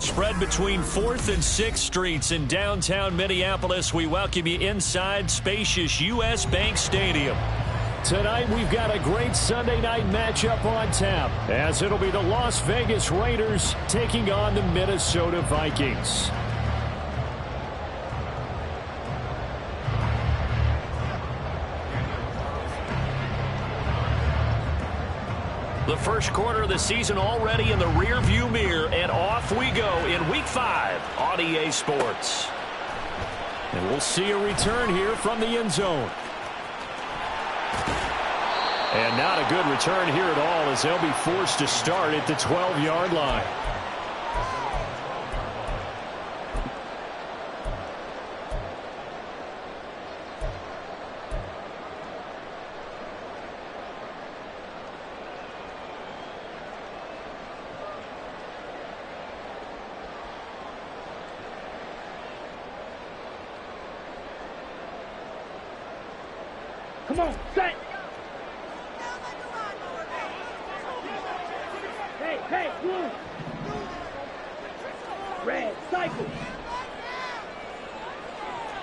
Spread between 4th and 6th Streets in downtown Minneapolis. We welcome you inside spacious U.S. Bank Stadium. Tonight we've got a great Sunday night matchup on tap, as it'll be the Las Vegas Raiders taking on the Minnesota Vikings. The first quarter of the season already in the rearview mirror, and off we go in Week 5 on EA Sports. And we'll see a return here from the end zone. And not a good return here at all, as they'll be forced to start at the 12-yard line. Come on, set! Hey, blue! Red, cycle!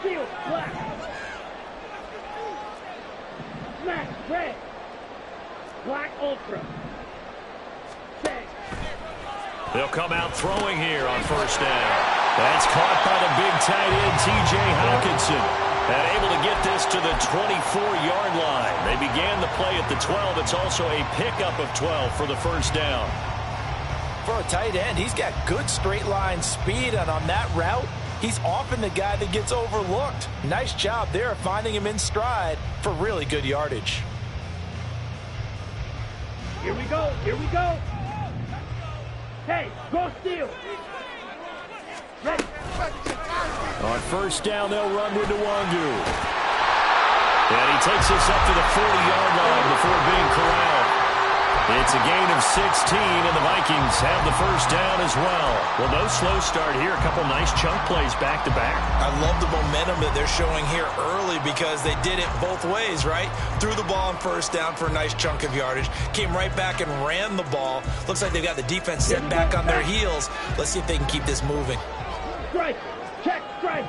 Steel, black! Smack, red! Black, ultra! Set! They'll come out throwing here on first down. That's caught by the big tight end, T.J. Hawkinson. And able to get this to the 24-yard line. They began the play at the 12. It's also a pickup of 12 for the first down. For a tight end, he's got good straight line speed, and on that route, he's often the guy that gets overlooked. Nice job there finding him in stride for really good yardage. Here we go, here we go. Hey, go steal. Ready. On first down, they'll run with Nwangu. And he takes us up to the 40-yard line before being corralled. It's a gain of 16, and the Vikings have the first down as well. Well, no slow start here. A couple nice chunk plays back-to-back. I love the momentum that they're showing here early because they did it both ways, right? Threw the ball on first down for a nice chunk of yardage. Came right back and ran the ball. Looks like they've got the defense set back on their heels. Let's see if they can keep this moving. Strike! Check, strike!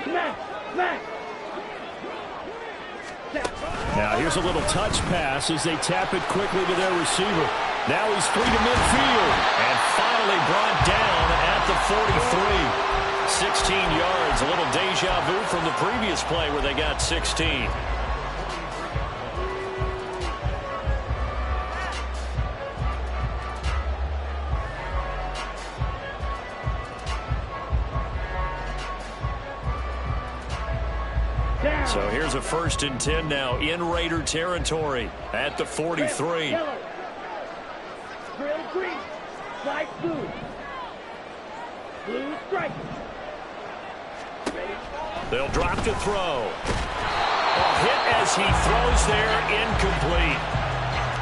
Smack! Smack! Now here's a little touch pass as they tap it quickly to their receiver. Now he's free to midfield and finally brought down at the 43. 16 yards, a little deja vu from the previous play where they got 16. So here's a 1st and 10 now in Raider territory at the 43. Yellow. Drill green. Slide blue. Blue strike. Ready. They'll drop to throw. A hit as he throws there, incomplete.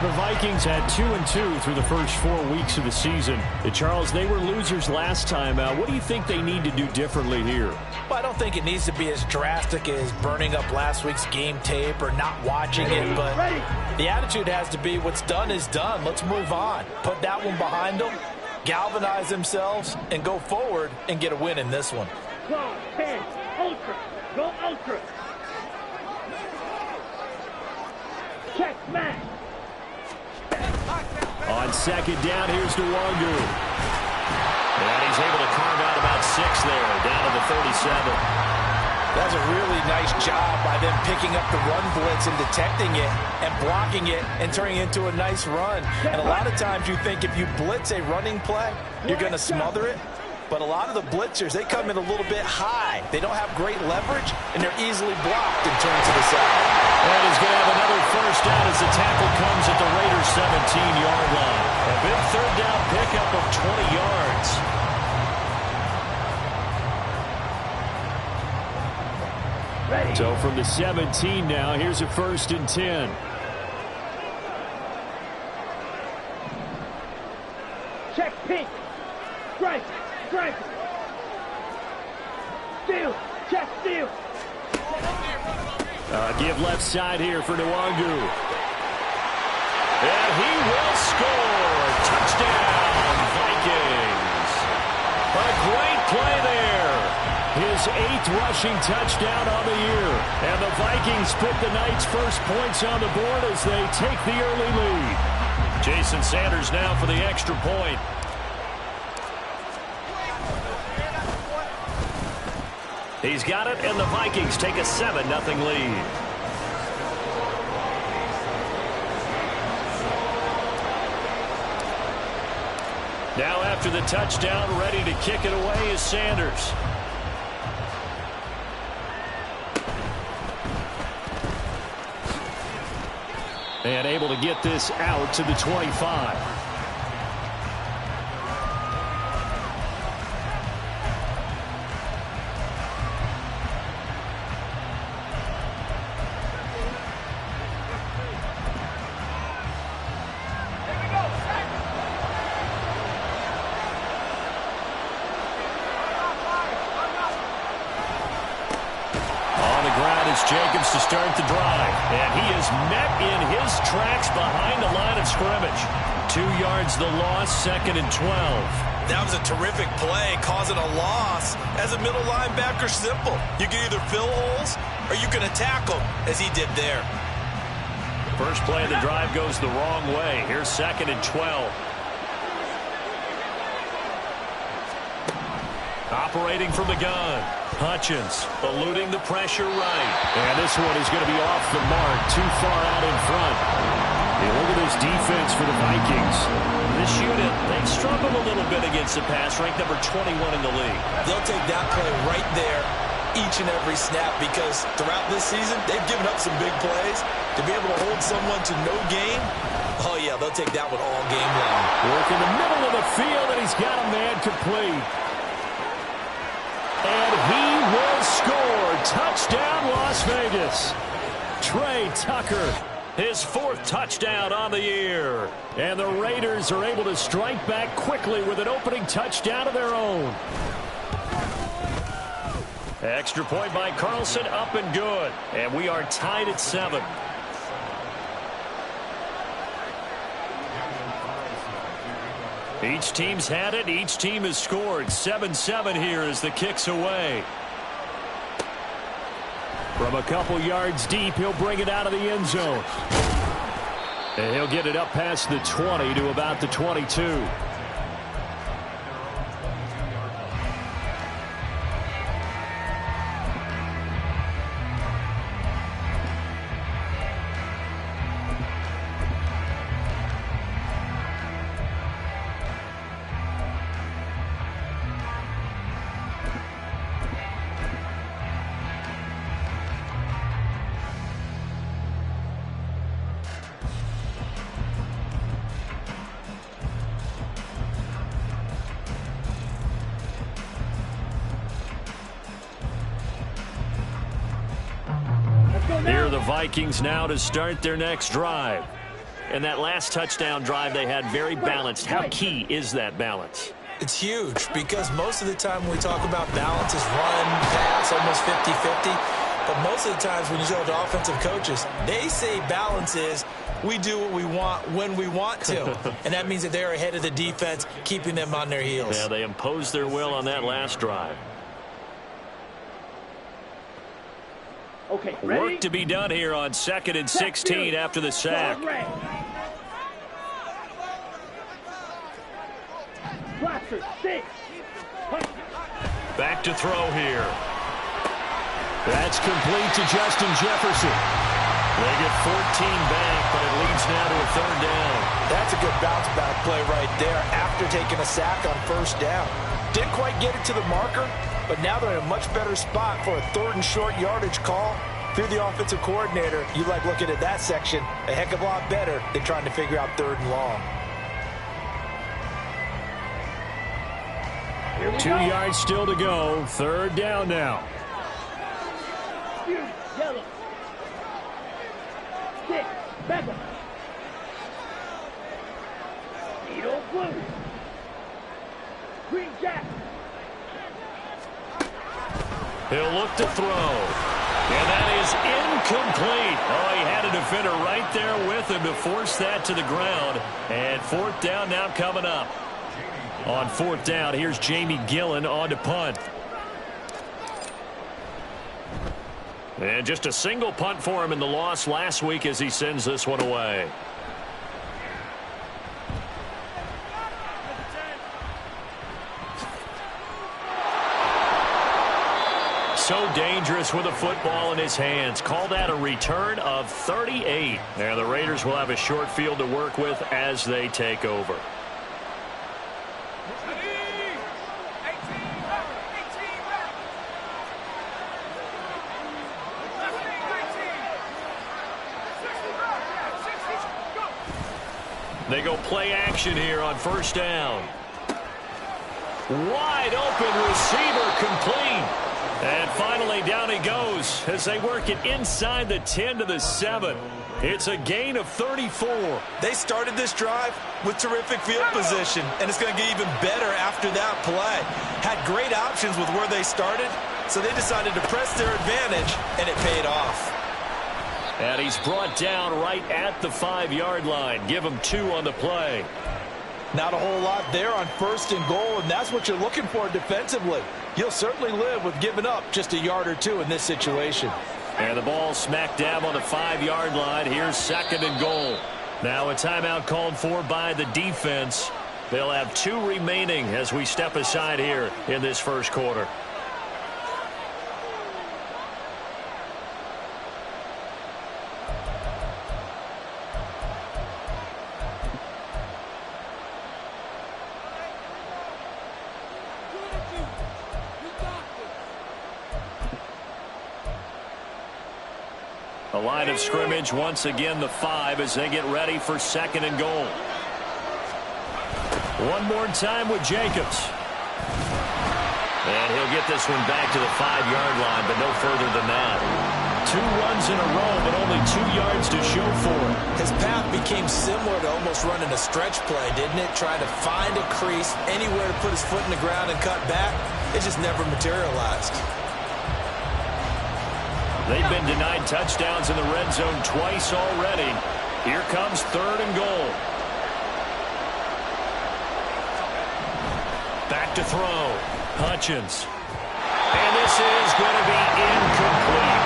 The Vikings had 2-2 through the first 4 weeks of the season. Charles, they were losers last time out. What do you think they need to do differently here? Well, I don't think it needs to be as drastic as burning up last week's game tape or not watching it, but the attitude has to be what's done is done. Let's move on. Put that one behind them, galvanize themselves, and go forward and get a win in this one. Claw, 10, ultra, go ultra. Check, smash. On second down, here's Nwangu. And he's able to carve out about 6 there, down to the 37. That's a really nice job by them picking up the run blitz and detecting it and blocking it and turning it into a nice run. And a lot of times you think if you blitz a running play, you're going to smother it. But a lot of the blitzers, they come in a little bit high. They don't have great leverage, and they're easily blocked and turned to the side. And he's going to have another first down as the tackle comes at the Raiders' 17-yard line. A big third down pickup of 20 yards. Ready. So from the 17 now, here's a 1st and 10. Check pink. Strike. Strike. Steal. Check steal. Give left side here for Nwangu. And he will score. Touchdown, play there. His 8th rushing touchdown on the year. And the Vikings put the Knights' first points on the board as they take the early lead. Jason Sanders now for the extra point. He's got it, and the Vikings take a 7-0 lead. Now after the touchdown, ready to kick it away is Sanders. And able to get this out to the 25. Jacobs to start the drive, and he is met in his tracks behind the line of scrimmage. 2 yards the loss, 2nd and 12. That was a terrific play, causing a loss. As a middle linebacker, simple. You can either fill holes or you can attack them, as he did there. First play of the drive goes the wrong way. Here's 2nd and 12. Operating from the gun. Hutchins eluding the pressure right. And this one is going to be off the mark, too far out in front. And look at this defense for the Vikings. This unit, they've struggled a little bit against the pass, ranked number 21 in the league. They'll take that play right there each and every snap because throughout this season, they've given up some big plays. To be able to hold someone to no gain, oh yeah, they'll take that one all game long. Work in the middle of the field, and he's got a man complete. And he will score. Touchdown, Las Vegas. Trey Tucker, his 4th touchdown on the year. And the Raiders are able to strike back quickly with an opening touchdown of their own. Extra point by Carlson, up and good. And we are tied at 7. Each team's had it. Each team has scored. 7-7 here as the kick's away. From a couple yards deep, he'll bring it out of the end zone. And he'll get it up past the 20 to about the 22. Here are the Vikings now to start their next drive. And that last touchdown drive they had very balanced. How key is that balance? It's huge because most of the time when we talk about balance is run, pass, almost 50-50. But most of the times when you talk to offensive coaches, they say balance is we do what we want when we want to. And that means that they're ahead of the defense, keeping them on their heels. Yeah, they imposed their will on that last drive. Okay, ready? Work to be done here on 2nd and 16 after the sack. Back to throw here. That's complete to Justin Jefferson. They get 14 back, but it leads now to a 3rd down. That's a good bounce back play right there after taking a sack on 1st down. Didn't quite get it to the marker, but now they're in a much better spot for a 3rd and short yardage call. If you're the offensive coordinator, you like looking at that section a heck of a lot better than trying to figure out 3rd and long. 2 yards still to go. 3rd down now. Yellow. 6. Back up. Needle blue. Green jack. He'll look to throw. And that is incomplete. Oh, he had a defender right there with him to force that to the ground. And 4th down now coming up. On 4th down, here's Jamie Gillen on to punt. And just a single punt for him in the loss last week as he sends this one away. So dangerous with a football in his hands. Call that a return of 38. And the Raiders will have a short field to work with as they take over. They go play action here on 1st down. Wide open receiver complete. And finally down he goes as they work it inside the 10 to the 7. It's a gain of 34. They started this drive with terrific field position, and it's going to get even better after that play. Had great options with where they started, so they decided to press their advantage, and it paid off. And he's brought down right at the 5-yard line. Give him 2 on the play. Not a whole lot there on 1st and goal, and that's what you're looking for defensively. You'll certainly live with giving up just a yard or 2 in this situation. And the ball smack dab on the 5-yard line. Here's 2nd and goal. Now a timeout called for by the defense. They'll have 2 remaining as we step aside here in this 1st quarter. The line of scrimmage once again the 5 as they get ready for 2nd and goal. One more time with Jacobs. And he'll get this one back to the 5-yard line, but no further than that. 2 runs in a row, but only 2 yards to show for it. His path became similar to almost running a stretch play, didn't it? Trying to find a crease, anywhere to put his foot in the ground and cut back. It just never materialized. They've been denied touchdowns in the red zone twice already. Here comes 3rd and goal. Back to throw. Hutchins. And this is going to be incomplete.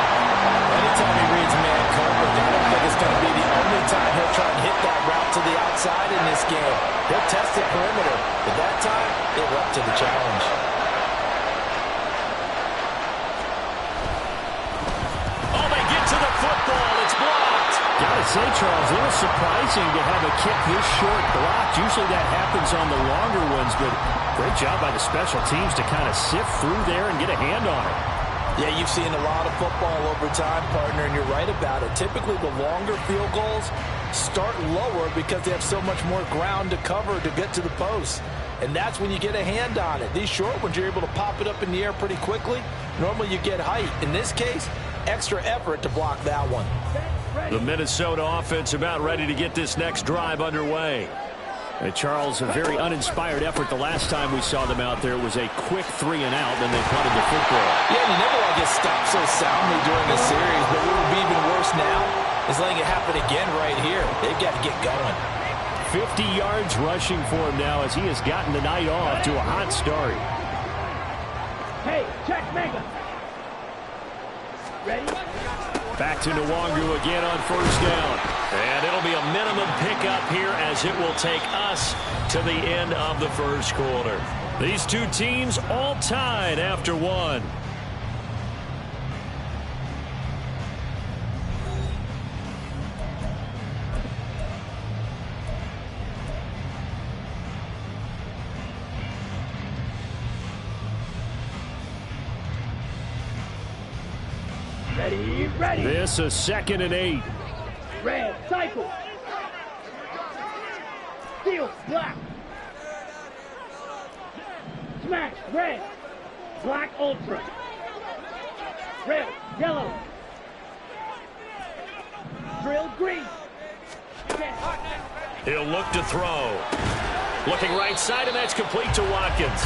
Anytime he reads man coverage, I don't think it's going to be the only time he'll try and hit that route to the outside in this game. He'll test the perimeter, but that time, it went up to the challenge. Gotta say, Charles, a little surprising to have a kick this short blocked. Usually that happens on the longer ones, but great job by the special teams to kind of sift through there and get a hand on it. Yeah, you've seen a lot of football over time, partner, and you're right about it. Typically, the longer field goals start lower because they have so much more ground to cover to get to the post. And that's when you get a hand on it. These short ones, you're able to pop it up in the air pretty quickly. Normally, you get height. In this case, extra effort to block that one. The Minnesota offense about ready to get this next drive underway. And Charles, a very uninspired effort the last time we saw them out there. It was a quick 3 and out, then they punted the football. Yeah, and you never want to get stopped so soundly during the series, but what would be even worse now is letting it happen again right here. They've got to get going. 50 yards rushing for him now as he has gotten the night off to a hot start. Hey, check Mega. Ready? Back to Nwangu again on 1st down. And it'll be a minimum pickup here as it will take us to the end of the 1st quarter. These 2 teams all tied after 1. Ready. This a 2nd and 8. Red, cycle. Steel, black. Smash, red. Black, ultra. Red, yellow. Drill, green. He'll look to throw. Looking right side, and that's complete to Watkins.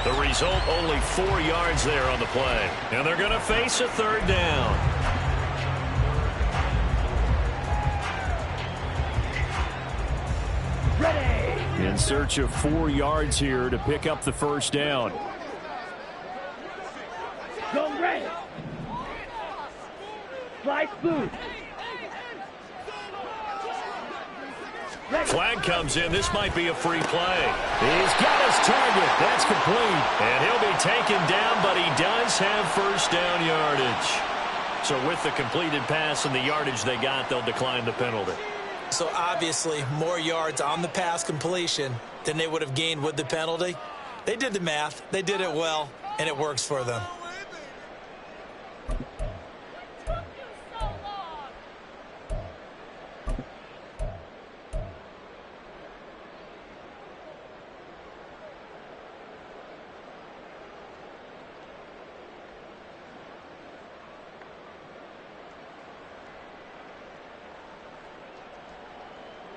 The result, only 4 yards there on the play. And they're going to face a 3rd down. Ready. In search of 4 yards here to pick up the first down. Go red. Slide blue. Flag comes in. This might be a free play. He's got his target. That's complete. And he'll be taken down, but he does have first down yardage. So with the completed pass and the yardage they got, they'll decline the penalty. So obviously more yards on the pass completion than they would have gained with the penalty. They did the math. They did it well, and it works for them.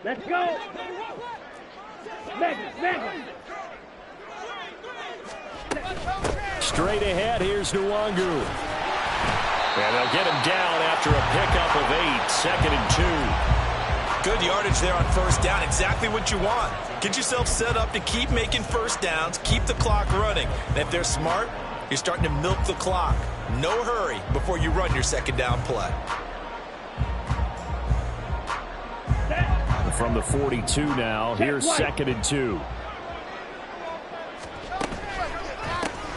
Let's go. Madden. Straight ahead, here's Nwangu. And they'll get him down after a pickup of 8, 2nd and 2. Good yardage there on first down. Exactly what you want. Get yourself set up to keep making first downs, keep the clock running. And if they're smart, you're starting to milk the clock. No hurry before you run your second down play. From the 42 now, here's 2nd and 2.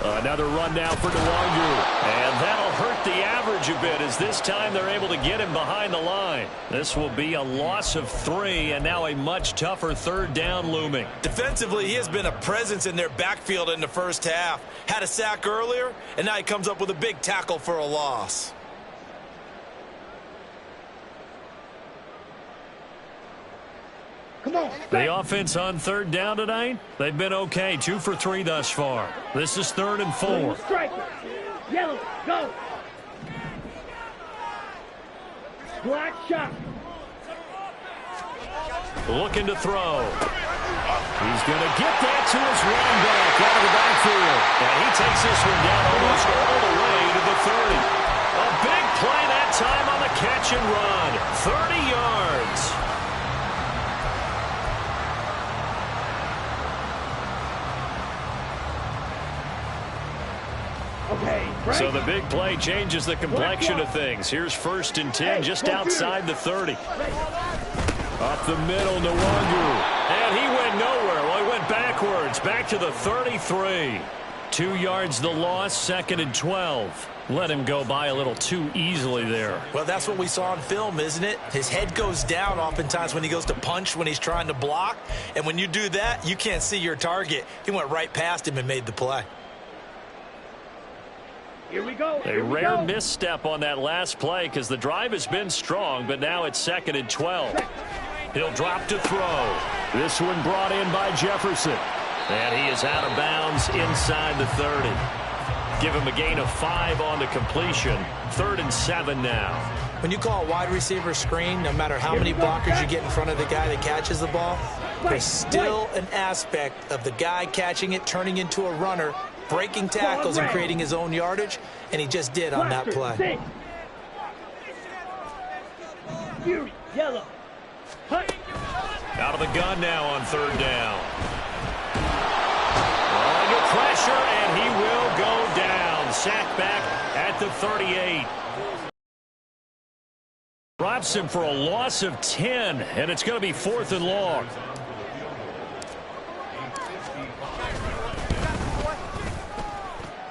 Another run now for Nwangu. And that'll hurt the average a bit as this time they're able to get him behind the line. This will be a loss of 3 and now a much tougher third down looming. Defensively, he has been a presence in their backfield in the first half. Had a sack earlier, and now he comes up with a big tackle for a loss. The offense on third down tonight, they've been okay. 2 for 3 thus far. This is 3rd and 4. Yellow, go. Black shot. Looking to throw. He's going to get that to his running back out of the backfield. And he takes this one down almost all the way to the 30. A big play that time on the catch and run. 30 yards. So the big play changes the complexion of things. Here's 1st and 10 just outside the 30. Up the middle, Nwangu. And he went nowhere. Well, he went backwards. Back to the 33. 2 yards the loss, 2nd and 12. Let him go by a little too easily there. Well, that's what we saw on film, isn't it? His head goes down oftentimes when he goes to punch, when he's trying to block. And when you do that, you can't see your target. He went right past him and made the play. Here we go. A rare misstep on that last play because the drive has been strong, but now it's 2nd and 12. He'll drop to throw. This one brought in by Jefferson. And he is out of bounds inside the 30. Give him a gain of 5 on the completion. 3rd and 7 now. When you call a wide receiver screen, no matter how many blockers you get in front of the guy that catches the ball, there's still an aspect of the guy catching it, turning into a runner, breaking tackles and creating his own yardage, and he just did on that play. Yellow. Out of the gun now on 3rd down. Under pressure, and he will go down. Sacked back at the 38. Drops him for a loss of 10, and it's going to be 4th and long.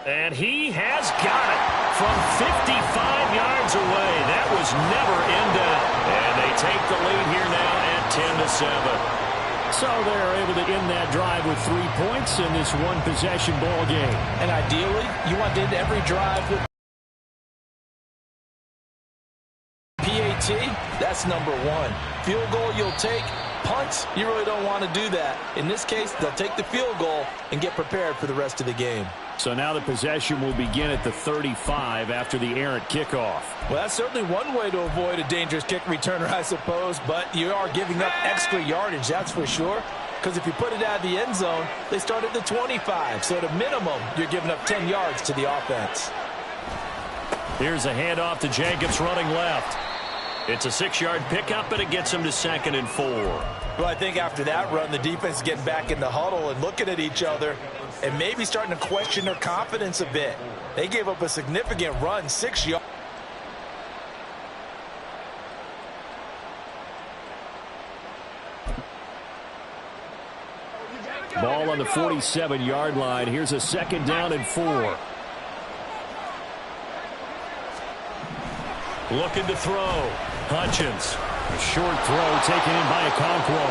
And he has got it from 55 yards away. That was never in doubt. And they take the lead here now at 10-7. So they're able to end that drive with 3 points in this one-possession ball game. And ideally, you want to end every drive with PAT. That's number 1. Field goal you'll take. Punts, you really don't want to do that. In this case, they'll take the field goal and get prepared for the rest of the game. So now the possession will begin at the 35 after the errant kickoff. Well, that's certainly one way to avoid a dangerous kick returner, I suppose, but you are giving up extra yardage, that's for sure. Because if you put it out of the end zone, they start at the 25. So at a minimum, you're giving up 10 yards to the offense. Here's a handoff to Jacobs running left. It's a 6-yard pickup, and it gets him to 2nd and 4. Well, I think after that run, the defense is getting back in the huddle and looking at each other and maybe starting to question their confidence a bit. They gave up a significant run, 6 yards. Ball on the 47-yard line. Here's a 2nd down and 4. Looking to throw. Hutchins. A short throw taken in by Okonkwo.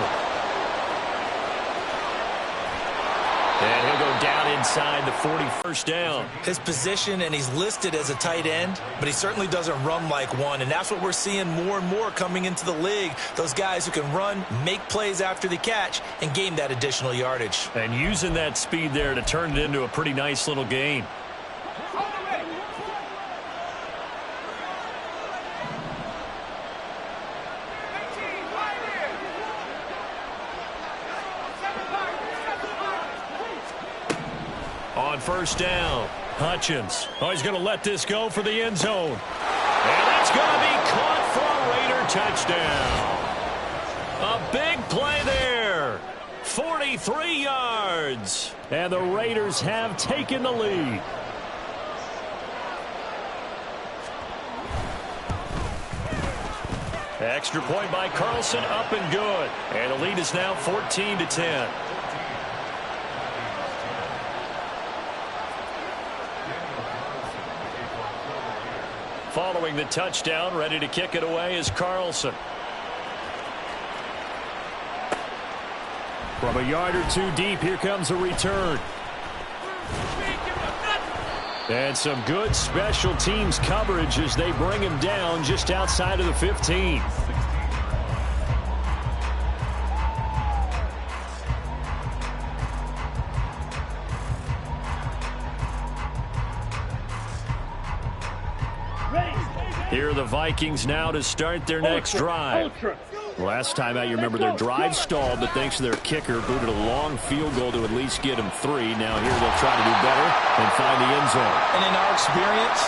And he'll go down inside the 41st down. His position, and he's listed as a tight end, but he certainly doesn't run like one, and that's what we're seeing more and more coming into the league. Those guys who can run, make plays after the catch, and gain that additional yardage. And using that speed there to turn it into a pretty nice little gain. On 1st down, Hutchins. Oh, he's going to let this go for the end zone. And that's going to be caught for a Raider touchdown. A big play there. 43 yards. And the Raiders have taken the lead. Extra point by Carlson, up and good. And the lead is now 14-10. Following the touchdown, ready to kick it away is Carlson. From a yard or two deep, here comes a return. And some good special teams coverage as they bring him down just outside of the 15. Here are the Vikings now to start their next drive. Last time out, you remember their drive stalled, but thanks to their kicker, booted a long field goal to at least get them 3. Now here they'll try to do better and find the end zone. And in our experience,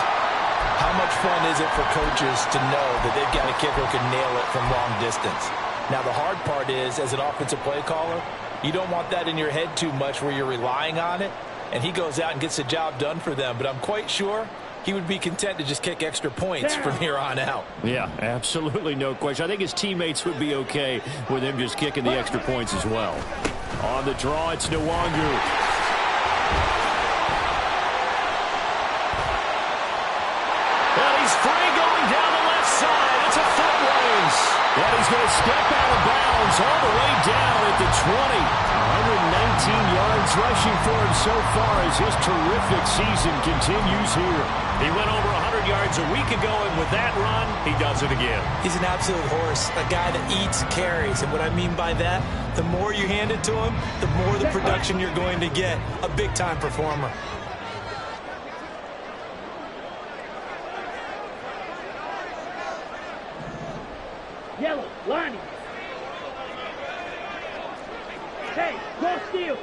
how much fun is it for coaches to know that they've got a kicker who can nail it from long distance? Now the hard part is, as an offensive play caller, you don't want that in your head too much where you're relying on it, and he goes out and gets the job done for them. But I'm quite sure he would be content to just kick extra points from here on out. Yeah, absolutely no question. I think his teammates would be okay with him just kicking the extra points as well. On the draw, it's Nwangu. And he's free going down the left side. It's a foot race. And he's going to step out of bounds all the way down at the 20. 119 yards rushing for him so far as his terrific season continues here. He went over 100 yards a week ago, and with that run, he does it again. He's an absolute horse, a guy that eats carries. And what I mean by that, the more you hand it to him, the more the production you're going to get. A big-time performer. Yellow, lining. Hey, go steal.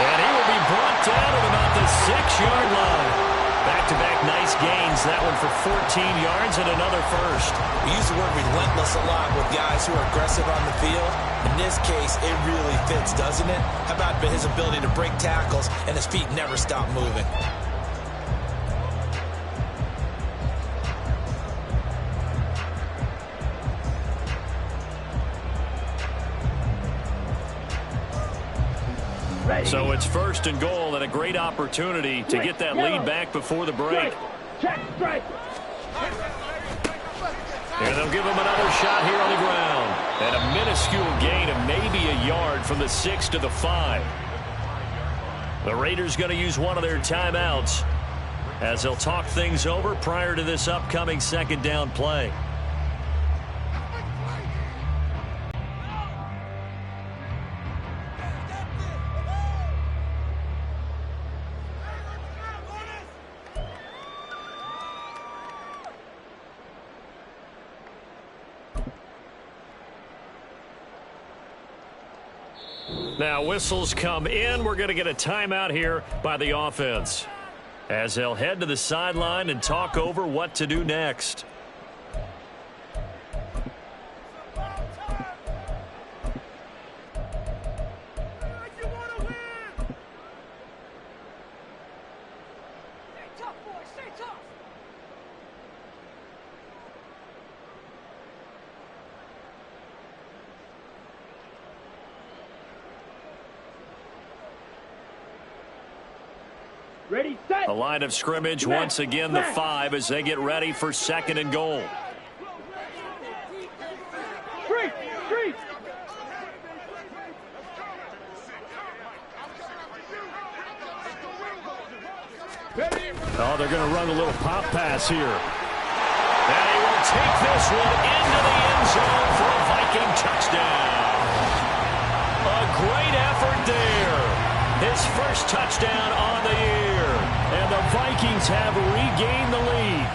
And he will be brought down at about the 6-yard line. Back-to-back nice gains. That one for 14 yards and another first. We use the word relentless a lot with guys who are aggressive on the field. In this case, it really fits, doesn't it? How about his ability to break tackles and his feet never stop moving? So it's 1st and goal, and a great opportunity to get that lead back before the break. Check, strike. And they'll give him another shot here on the ground. And a minuscule gain of maybe a yard from the 6 to the 5. The Raiders going to use one of their timeouts as they'll talk things over prior to this upcoming 2nd down play. Now whistles come in. We're going to get a timeout here by the offense. as they'll head to the sideline and talk over what to do next. Ready, set. The line of scrimmage once again the 5 as they get ready for 2nd and goal. Street. Oh, they're going to run a little pop pass here. And he will take this one into the end zone for a Viking touchdown. A great effort there. His first touchdown on the year. And the Vikings have regained the lead.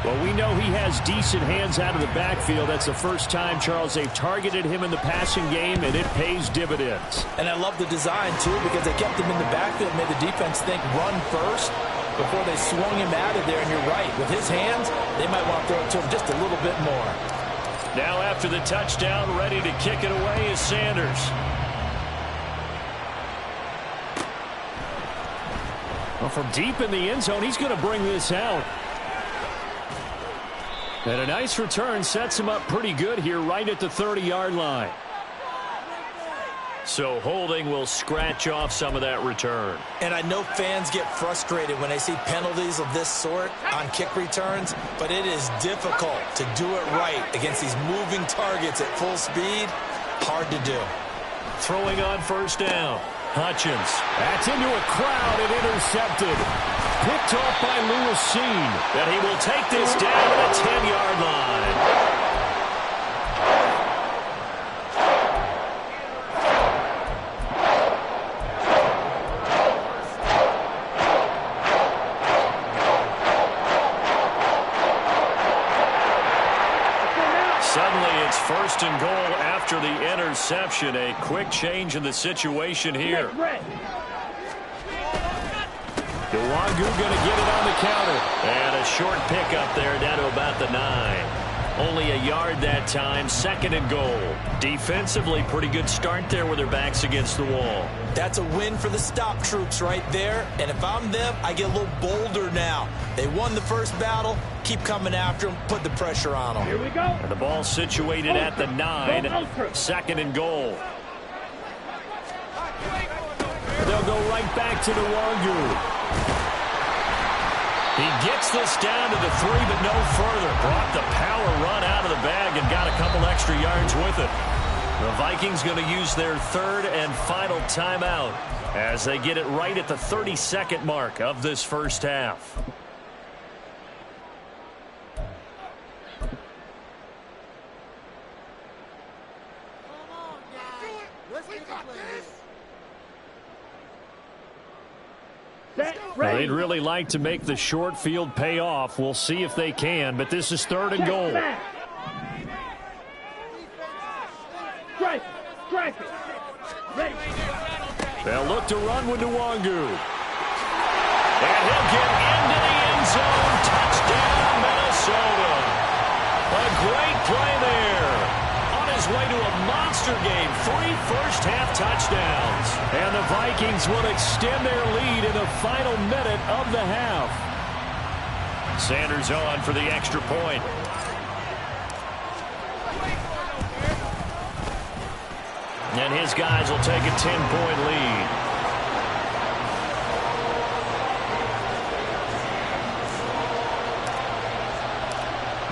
Well, we know he has decent hands out of the backfield. That's the first time, Charles, they've targeted him in the passing game, and it pays dividends. And I love the design, too, because they kept him in the backfield, made the defense think run first before they swung him out of there. And you're right, with his hands, they might want to throw it to him just a little bit more. Now after the touchdown, ready to kick it away is Sanders. Well, from deep in the end zone, he's going to bring this out. And a nice return sets him up pretty good here right at the 30-yard line. So holding will scratch off some of that return. And I know fans get frustrated when they see penalties of this sort on kick returns, but it is difficult to do it right against these moving targets at full speed. Hard to do. Throwing on first down. Hutchins. That's into a crowd and intercepted. Picked off by Lewis-Seen. And he will take this down at the 10-yard line. Suddenly it's 1st and goal after the interception. A quick change in the situation here. Nwangu going to get it on the counter. And a short pickup there down to about the 9. Only a yard that time. 2nd and goal. Defensively, pretty good start there with their backs against the wall. That's a win for the stop troops right there. And if I'm them, I get a little bolder now. They won the first battle. Keep coming after them. Put the pressure on them. Here we go. And the ball situated at the 9. 2nd and goal. They'll go right back to Nwangu. He gets this down to the 3, but no further. Brought the power run out of the bag and got a couple extra yards with it. The Vikings going to use their 3rd and final timeout as they get it right at the 32nd mark of this first half. Well, they'd really like to make the short field pay off. We'll see if they can, but this is 3rd and goal. Strike it. Ready. They'll look to run with Nwangu. And he'll get into the end zone. Touchdown, Minnesota. A great play there. On his way to a monster game. 3 first-half touchdowns. And the Vikings will extend their lead in the final minute of the half. Sanders on for the extra point. And his guys will take a 10-point lead.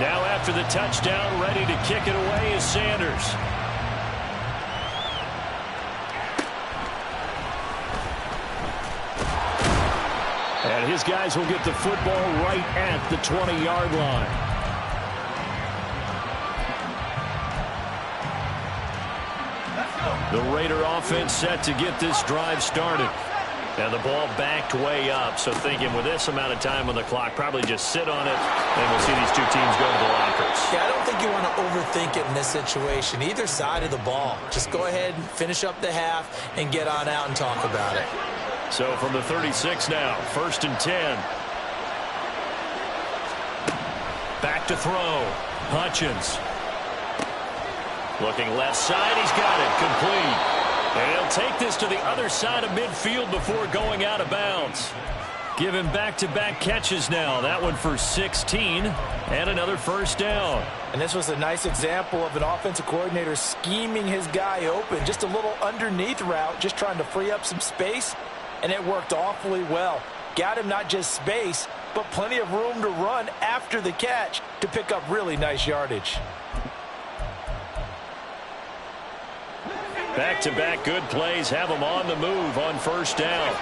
Now after the touchdown, ready to kick it away is Sanders. And his guys will get the football right at the 20-yard line. The Raider offense set to get this drive started. And the ball backed way up, so thinking with this amount of time on the clock, probably just sit on it, and we'll see these two teams go to the lockers. Yeah, I don't think you want to overthink it in this situation, either side of the ball. Just go ahead and finish up the half and get on out and talk about it. So from the 36 now, 1st and 10. Back to throw. Hutchins. Looking left side. He's got it. Complete. And he'll take this to the other side of midfield before going out of bounds. Given back-to-back catches now. That one for 16 and another first down. And this was a nice example of an offensive coordinator scheming his guy open. Just a little underneath route, just trying to free up some space, and it worked awfully well. Got him not just space, but plenty of room to run after the catch to pick up really nice yardage. Back-to-back good plays have him on the move on first down.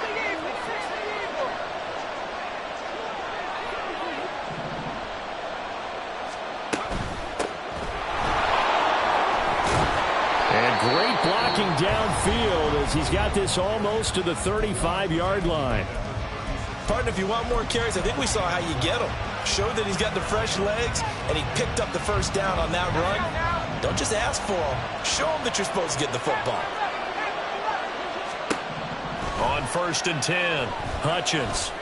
And great blocking downfield as he's got this almost to the 35-yard line. Partner, if you want more carries, I think we saw how you get them. Showed that he's got the fresh legs, and he picked up the first down on that run. Don't just ask for them. Show them that you're supposed to get the football. On 1st and 10, Hutchins.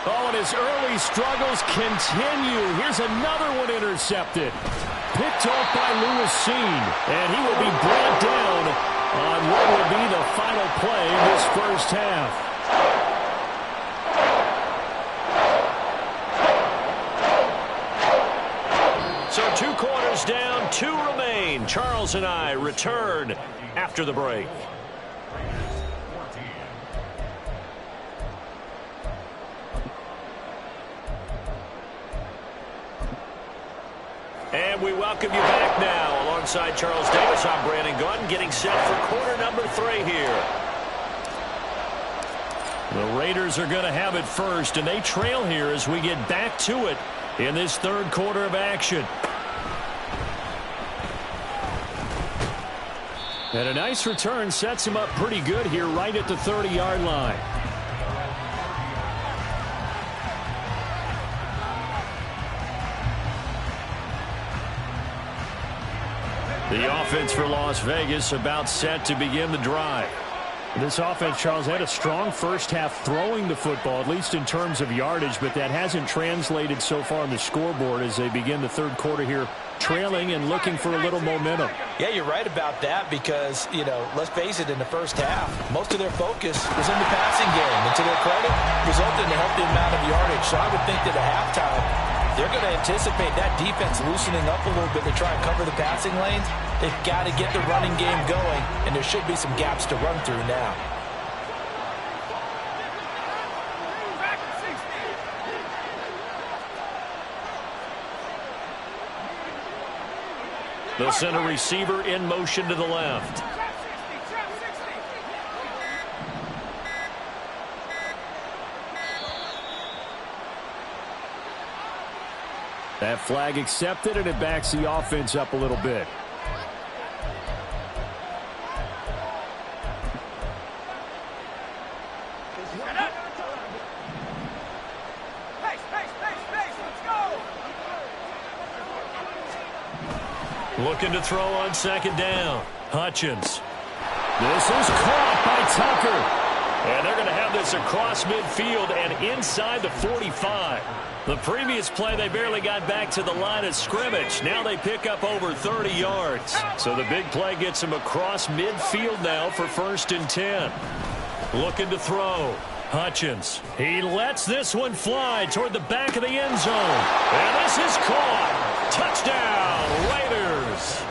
Oh, and his early struggles continue. Here's another one intercepted. Picked off by Lewisine, and he will be brought down on what will be the final play of this first half. So 2 quarters down, 2 remain. Charles and I return after the break. And we welcome you back now. Alongside Charles Davis, I'm Brandon Gaudin, getting set for quarter number 3 here. The Raiders are going to have it first, and they trail here as we get back to it in this 3rd quarter of action. And a nice return sets him up pretty good here right at the 30-yard line. The offense for Las Vegas about set to begin the drive. This offense, Charles, had a strong first half throwing the football, at least in terms of yardage, but that hasn't translated so far on the scoreboard as they begin the 3rd quarter here, trailing and looking for a little momentum. Yeah, you're right about that because, you know, let's face it, in the first half, most of their focus was in the passing game. And to their credit, resulted in a healthy amount of yardage. So I would think that at halftime, they're going to anticipate that defense loosening up a little bit to try and cover the passing lanes. They've got to get the running game going, and there should be some gaps to run through now. They'll send a receiver in motion to the left. That flag accepted, and it backs the offense up a little bit. Looking to throw on 2nd down. Hutchins. This is caught by Tucker. And they're going to have this across midfield and inside the 45. The previous play, they barely got back to the line of scrimmage. Now they pick up over 30 yards. So the big play gets them across midfield now for 1st and 10. Looking to throw. Hutchins. He lets this one fly toward the back of the end zone. And this is caught. Touchdown, Raiders.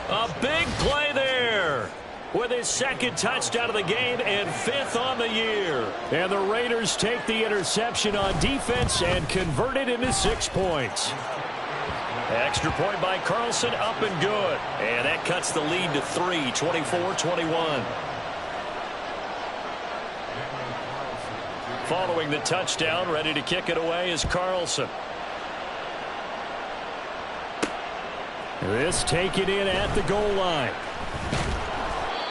A big play there with his 2nd touchdown of the game and 5th on the year. And the Raiders take the interception on defense and convert it into 6 points. Extra point by Carlson, up and good. And that cuts the lead to 3, 24-21. Following the touchdown, ready to kick it away is Carlson. This taken in at the goal line.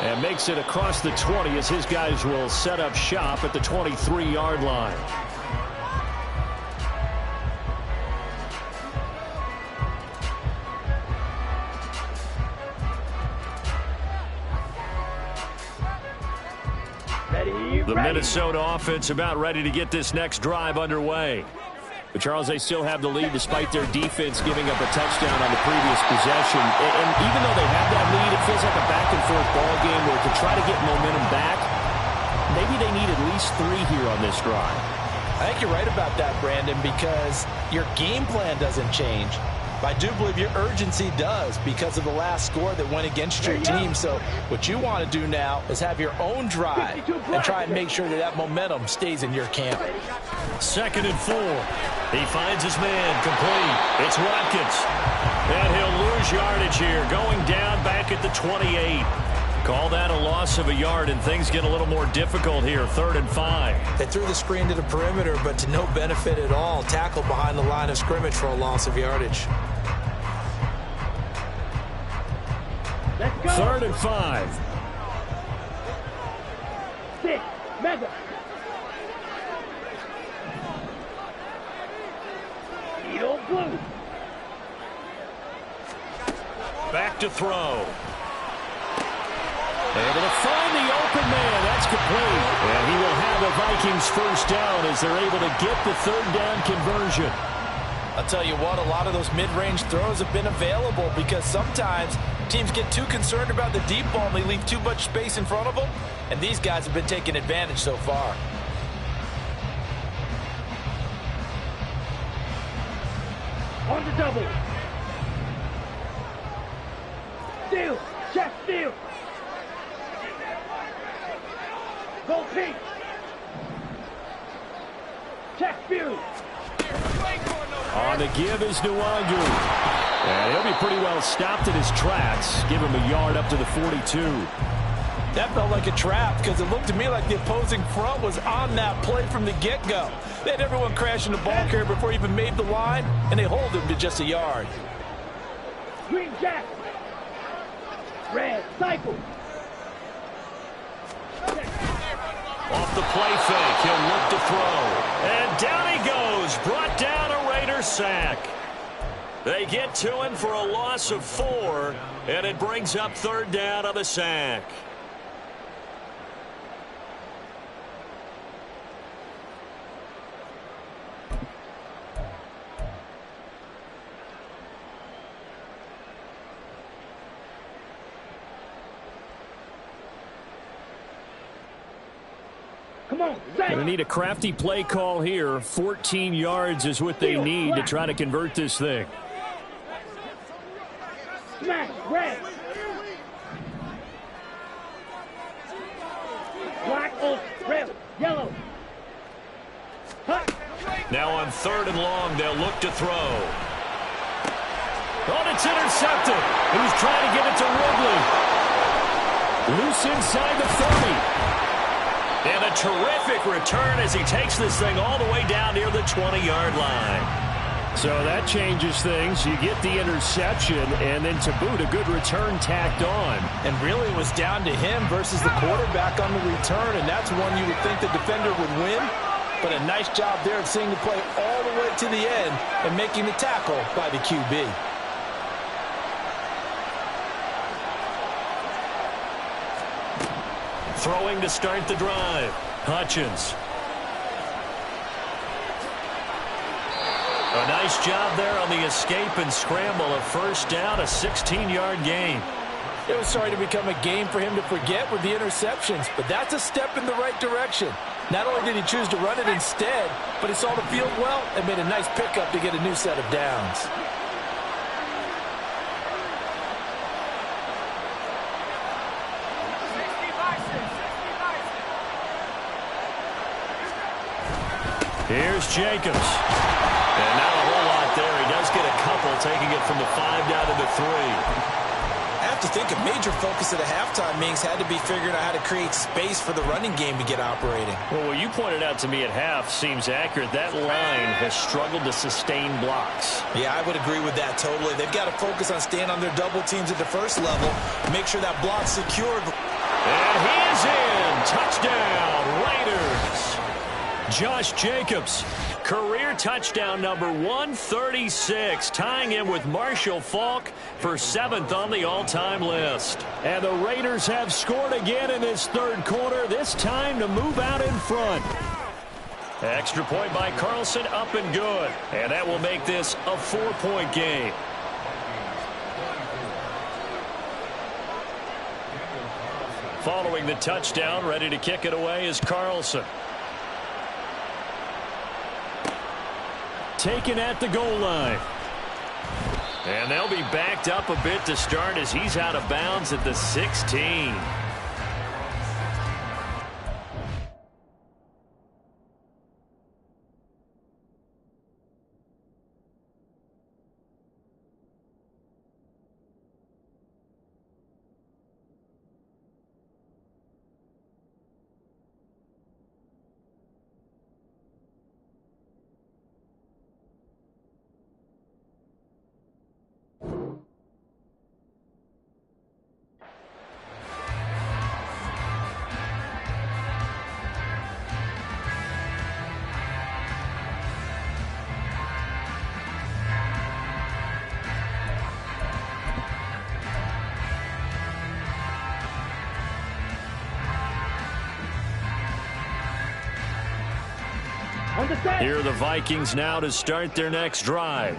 And makes it across the 20 as his guys will set up shop at the 23-yard line. The Minnesota offense about ready to get this next drive underway. But, Charles, they still have the lead despite their defense giving up a touchdown on the previous possession. And even though they have that lead, it feels like a back-and-forth ball game where to try to get momentum back, maybe they need at least 3 here on this drive. I think you're right about that, Brandon, because your game plan doesn't change. But I do believe your urgency does because of the last score that went against your team. So what you want to do now is have your own drive and try and make sure that that momentum stays in your camp. 2nd and 4. He finds his man complete. It's Watkins. And he'll lose yardage here, going down back at the 28. Call that a loss of a yard, and things get a little more difficult here. 3rd and 5. They threw the screen to the perimeter, but to no benefit at all. Tackled behind the line of scrimmage for a loss of yardage. Let's go. 3rd and 5. 6. Mega. Eagle blue. Back to throw. Able to find the open man. That's complete. And he will have a Vikings first down as they're able to get the 3rd down conversion. I'll tell you what, a lot of those mid-range throws have been available because sometimes teams get too concerned about the deep ball and they leave too much space in front of them. And these guys have been taking advantage so far. On the double. Steal. Check steal. Go pink. Check Fury. On the give is Nwangu. And he'll be pretty well stopped in his tracks. Give him a yard up to the 42. That felt like a trap because it looked to me like the opposing front was on that play from the get-go. They had everyone crashing the ball carrier before he even made the line, and they hold him to just a yard. Green Jack. Red cycle. Off the play fake, he'll look to throw. And down he goes, brought down a Raider sack. They get to him for a loss of 4, and it brings up 3rd down on the sack. Going to need a crafty play call here. 14 yards is what they need to try to convert this thing. Smash, red. Black, oak, red, yellow. Hut. Now on 3rd and long, they'll look to throw. Oh, it's intercepted. He was trying to get it to Ridley. Loose inside the 30. And a terrific return as he takes this thing all the way down near the 20-yard line. So that changes things. You get the interception, and then to boot, a good return tacked on. And really it was down to him versus the quarterback on the return, and that's one you would think the defender would win. But a nice job there of seeing the play all the way to the end and making the tackle by the QB. Throwing to start the drive. Hutchins. A nice job there on the escape and scramble. A first down, a 16-yard gain. It was starting to become a game for him to forget with the interceptions, but that's a step in the right direction. Not only did he choose to run it instead, but he saw the field well and made a nice pickup to get a new set of downs. Here's Jacobs. And not a whole lot there. He does get a couple, taking it from the 5 down to the 3. I have to think a major focus at a halftime means had to be figuring out how to create space for the running game to get operating. Well, what you pointed out to me at half seems accurate. That line has struggled to sustain blocks. Yeah, I would agree with that totally. They've got to focus on staying on their double teams at the first level, make sure that block's secured. And he is in. Touchdown, Raiders. Josh Jacobs Career touchdown number 136, tying him with Marshall Faulk for 7th on the all-time list. And the Raiders have scored again in this third quarter, this time to move out in front. Extra point by Carlson, up and good. And that will make this a 4-point game. Following the touchdown, ready to kick it away is Carlson. Taken at the goal line. And they'll be backed up a bit to start as he's out of bounds at the 16. Here are the Vikings now to start their next drive.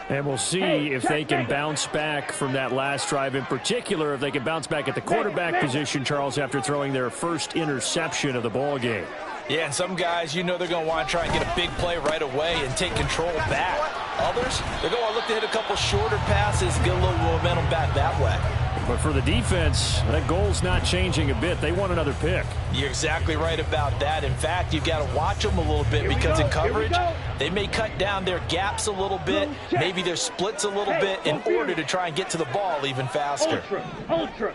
And we'll see if they can bounce back from that last drive. In particular, if they can bounce back at the quarterback position, Charles, after throwing their first interception of the ball game. Yeah, and some guys, you know they're going to want to try and get a big play right away and take control back. Others, they're going to look to hit a couple shorter passes, get a little momentum back that way. But for the defense, that goal's not changing a bit. They want another pick. You're exactly right about that. In fact, you've got to watch them a little bit because in coverage, they may cut down their gaps a little bit, maybe their splits a little bit in order to try and get to the ball even faster. Ultra.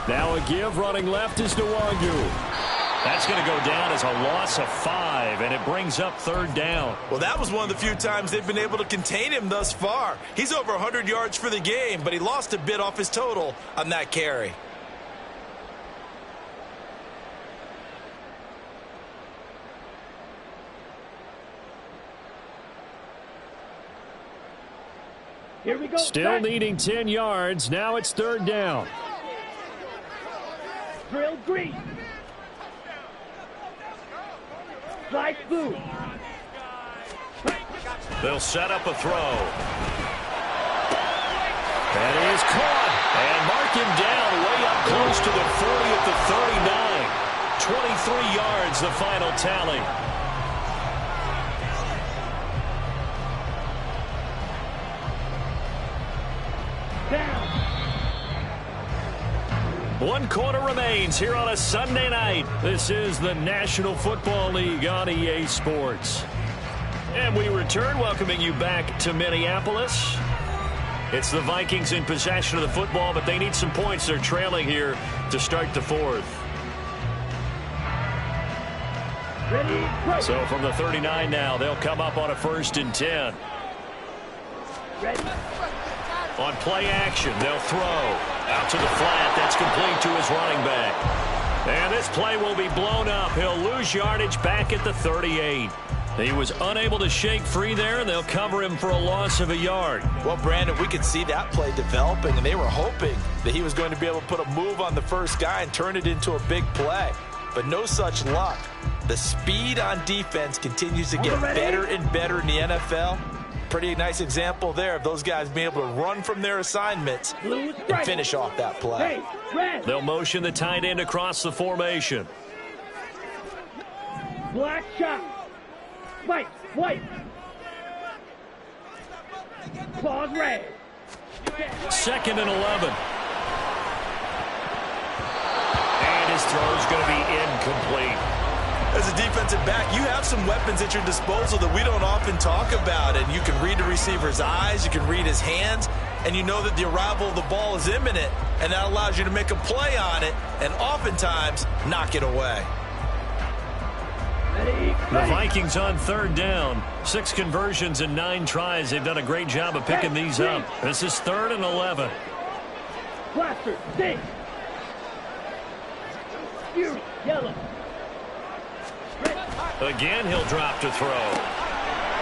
Now a give running left is Nwangu. That's going to go down as a loss of 5, and it brings up 3rd down. Well, that was one of the few times they've been able to contain him thus far. He's over 100 yards for the game, but he lost a bit off his total on that carry. Here we go. Still needing 10 yards. Now it's 3rd down. Drill green. Slide blue. They'll set up a throw. That is caught. And mark him down way up close to the 40 at the 39. 23 yards, the final tally. Down. 1 quarter remains here on a Sunday night. This is the National Football League on EA Sports. And we return, welcoming you back to Minneapolis. It's the Vikings in possession of the football, but they need some points. They're trailing here to start the 4th. Ready. So from the 39 now, they'll come up on a 1st and 10. Ready. On play action, they'll throw. Out to the flat. That's complete to his running back. And this play will be blown up. He'll lose yardage back at the 38. He was unable to shake free there, and they'll cover him for a loss of a yard. Well, Brandon, we could see that play developing, and they were hoping that he was going to be able to put a move on the first guy and turn it into a big play. But no such luck. The speed on defense continues to get better and better in the NFL. Pretty nice example there of those guys being able to run from their assignments and finish off that play. They'll motion the tight end across the formation. Black shot. Spike. White. Claws red. 2nd and 11. And his throw's going to be incomplete. As a defensive back, you have some weapons at your disposal that we don't often talk about. And you can read the receiver's eyes, you can read his hands, and you know that the arrival of the ball is imminent. And that allows you to make a play on it and oftentimes knock it away. The Vikings on 3rd down. 6 conversions and 9 tries. They've done a great job of picking these up. This is 3rd and 11. Blaster. Sting. Fury. Yellow. Red. Again, he'll drop to throw.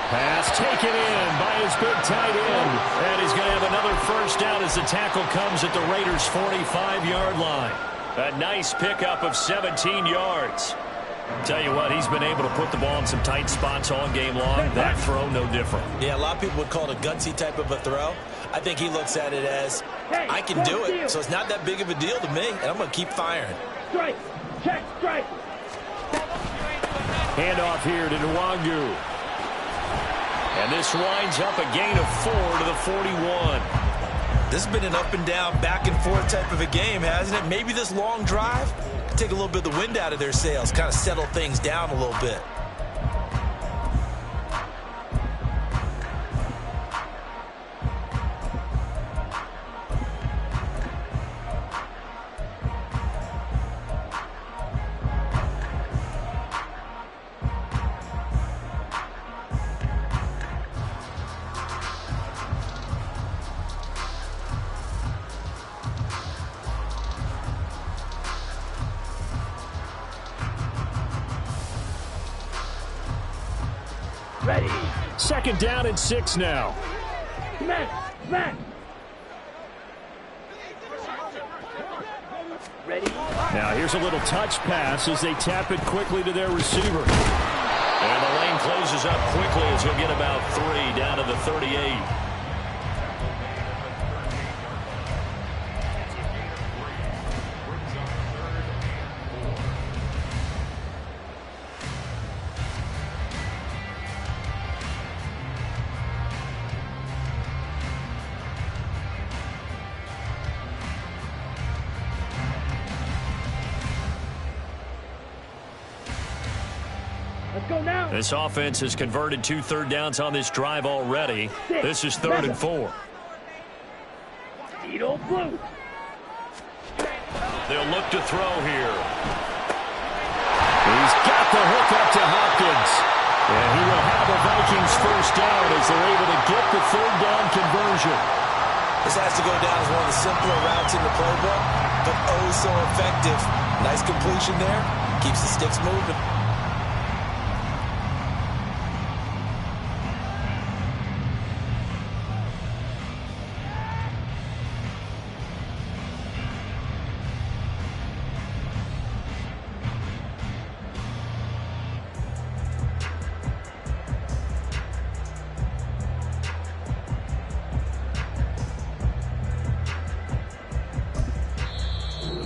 Pass taken in by his big tight end. And he's going to have another first down as the tackle comes at the Raiders' 45-yard line. A nice pickup of 17 yards. Tell you what, he's been able to put the ball in some tight spots all game long. That throw, no different. Yeah, a lot of people would call it a gutsy type of a throw. I think he looks at it as, I can do it, so it's not that big of a deal to me, and I'm going to keep firing. Strike. Check. Strike. Handoff here to Nwangu. And this winds up a gain of 4 to the 41. This has been an up and down, back and forth type of a game, hasn't it? Maybe this long drive could take a little bit of the wind out of their sails, kind of settle things down a little bit. Ready. Second down and 6 now. Smash. Ready. Now here's a little touch pass as they tap it quickly to their receiver. And the lane closes up quickly as he'll get about 3 down to the 38. Let's go now. This offense has converted 2 third downs on this drive already. This is 3rd and 4. Needle blue. They'll look to throw here. He's got the hook up to Hopkins. And he will have a Vikings first down as they're able to get the 3rd down conversion. This has to go down as one of the simpler routes in the playbook, but oh so effective. Nice completion there. Keeps the sticks moving.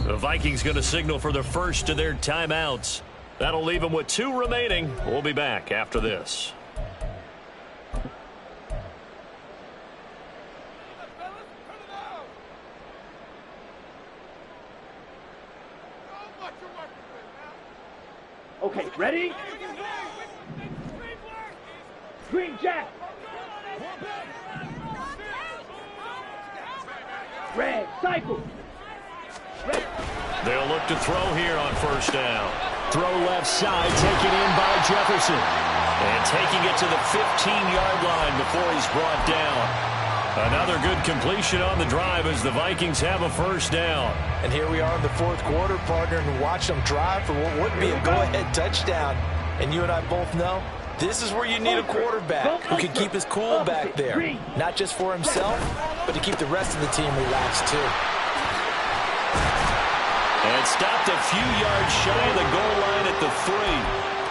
The Vikings going to signal for the first of their timeouts. That'll leave them with 2 remaining. We'll be back after this. Okay, ready? Green jack. Red cycle. Red. They'll look to throw here on first down. Throw left side, taken in by Jefferson. And taking it to the 15-yard line before he's brought down. Another good completion on the drive as the Vikings have a first down. And here we are in the 4th quarter, partner, and watch them drive for what would be a go-ahead touchdown. And you and I both know this is where you need a quarterback who can keep his cool back there. Not just for himself, but to keep the rest of the team relaxed too. And stopped a few yards shy of the goal line at the 3.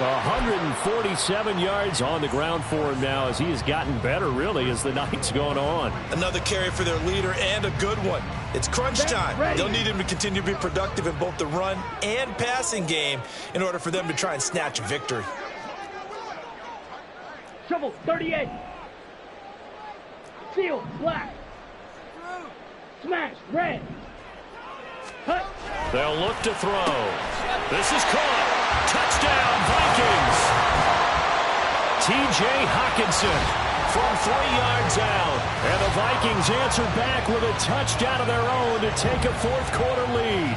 147 yards on the ground for him now as he has gotten better, really, as the night's going on. Another carry for their leader and a good one. It's crunch time. They'll need him to continue to be productive in both the run and passing game in order for them to try and snatch a victory. Shovel 38. Seal black. Smash red. Cut. They'll look to throw. This is caught. Touchdown, Vikings. T.J. Hockenson from 3 yards out. And the Vikings answer back with a touchdown of their own to take a 4th quarter lead.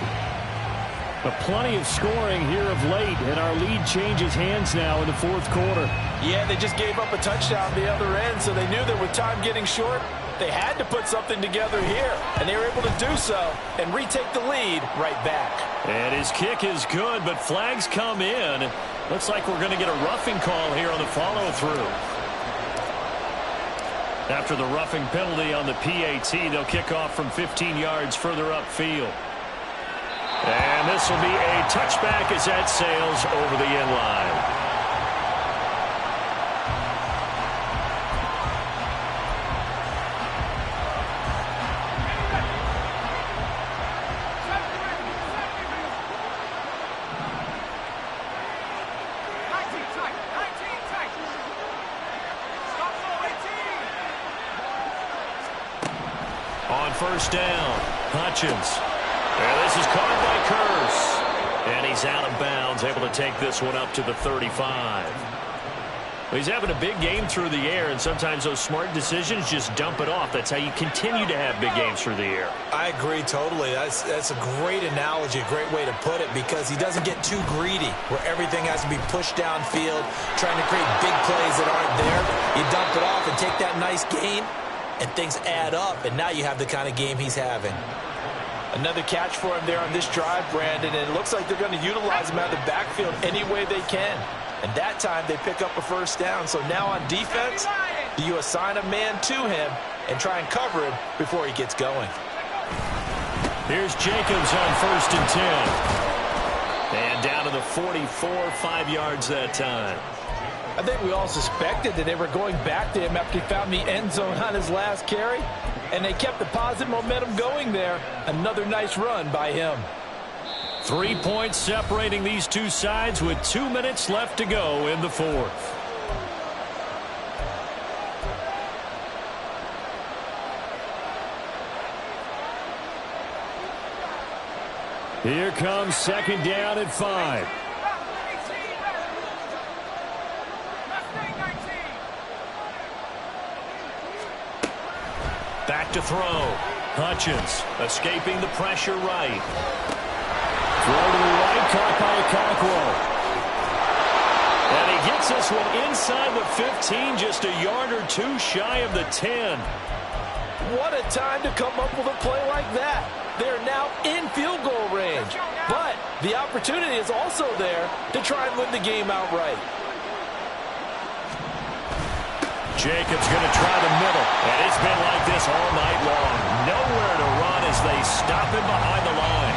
But plenty of scoring here of late, and our lead changes hands now in the 4th quarter. Yeah, they just gave up a touchdown at the other end, so they knew that with time getting short, they had to put something together here, and they were able to do so and retake the lead right back. And his kick is good, but flags come in. Looks like we're going to get a roughing call here on the follow-through. After the roughing penalty on the PAT, they'll kick off from 15 yards further upfield. And this will be a touchback as that sails over the end line. First down, Hutchins. And this is caught by Curse. And he's out of bounds, able to take this one up to the 35. Well, he's having a big game through the air, and sometimes those smart decisions just dump it off. That's how you continue to have big games through the air. I agree totally. That's a great analogy, a great way to put it, because he doesn't get too greedy where everything has to be pushed downfield, trying to create big plays that aren't there. You dump it off and take that nice gain, and things add up, and now you have the kind of game he's having. Another catch for him there on this drive, Brandon, and it looks like they're going to utilize him out of the backfield any way they can. And that time they pick up a first down. So now on defense, do you assign a man to him and try and cover him before he gets going? Here's Jacobs on 1st and 10. And down to the 44, 5 yards that time. I think we all suspected that they were going back to him after he found the end zone on his last carry, and they kept the positive momentum going there. Another nice run by him. 3 points separating these two sides with 2 minutes left to go in the fourth. Here comes second down at 5. Back to throw. Hutchins escaping the pressure right. Throw to the right, caught by Okonkwo. And he gets this one inside the 15, just a yard or two shy of the 10. What a time to come up with a play like that. They're now in field goal range. But the opportunity is also there to try and win the game outright. Jacobs going to try the middle, and it's been like this all night long. Nowhere to run as they stop him behind the line.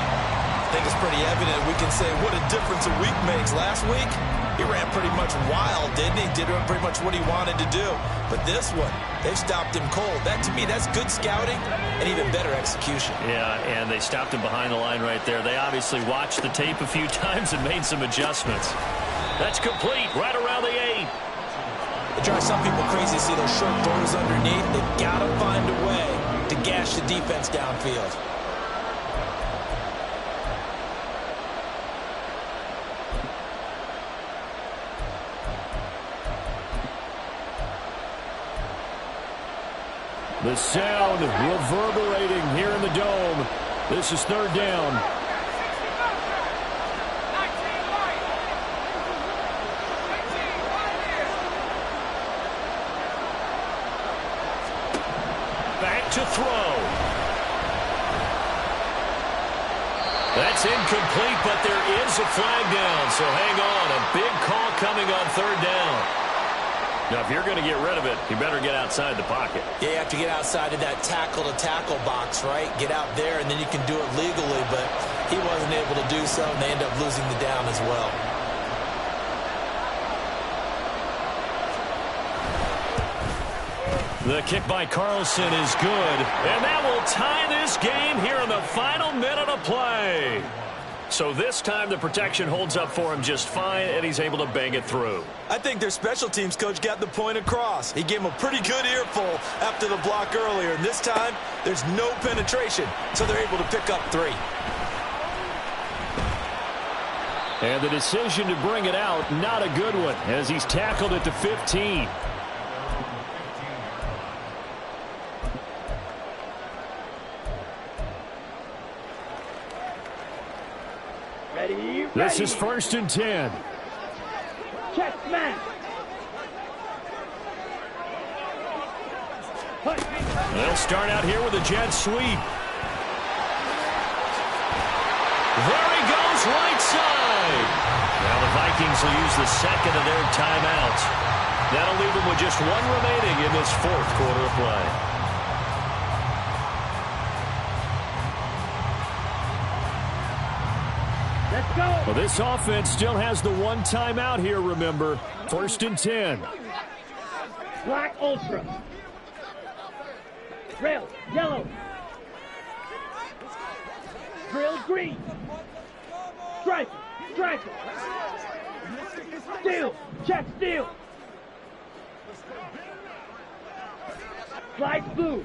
I think it's pretty evident. We can say what a difference a week makes. Last week, he ran pretty much wild, didn't he? Did pretty much what he wanted to do. But this one, they've stopped him cold. That, to me, that's good scouting and even better execution. Yeah, and they stopped him behind the line right there. They obviously watched the tape a few times and made some adjustments. That's complete right around the 8. It drives some people crazy to see those short throws underneath. They've got to find a way to gash the defense downfield. The sound reverberating here in the dome. This is third down. To throw. That's incomplete, but there is a flag down, so hang on. A big call coming on third down. Now, if you're going to get rid of it, you better get outside the pocket. Yeah, you have to get outside of that tackle-to-tackle box, right? Get out there, and then you can do it legally, but he wasn't able to do so, and they end up losing the down as well. The kick by Carlson is good, and that will tie this game here in the final minute of play. So this time the protection holds up for him just fine, and he's able to bang it through. I think their special teams coach got the point across. He gave him a pretty good earful after the block earlier, and this time there's no penetration, so they're able to pick up 3. And the decision to bring it out, not a good one, as he's tackled at the 15. This is 1st and 10. Check, man. They'll start out here with a jet sweep. There he goes. right side. Now the Vikings will use the second of their timeouts. That'll leave them with just one remaining in this fourth quarter of play. Let's go. Well, this offense still has the one timeout here, remember. 1st and 10. Black Ultra. Rail, yellow. Drill, green. Striker, striker. Steal, check, steal. Slide blue.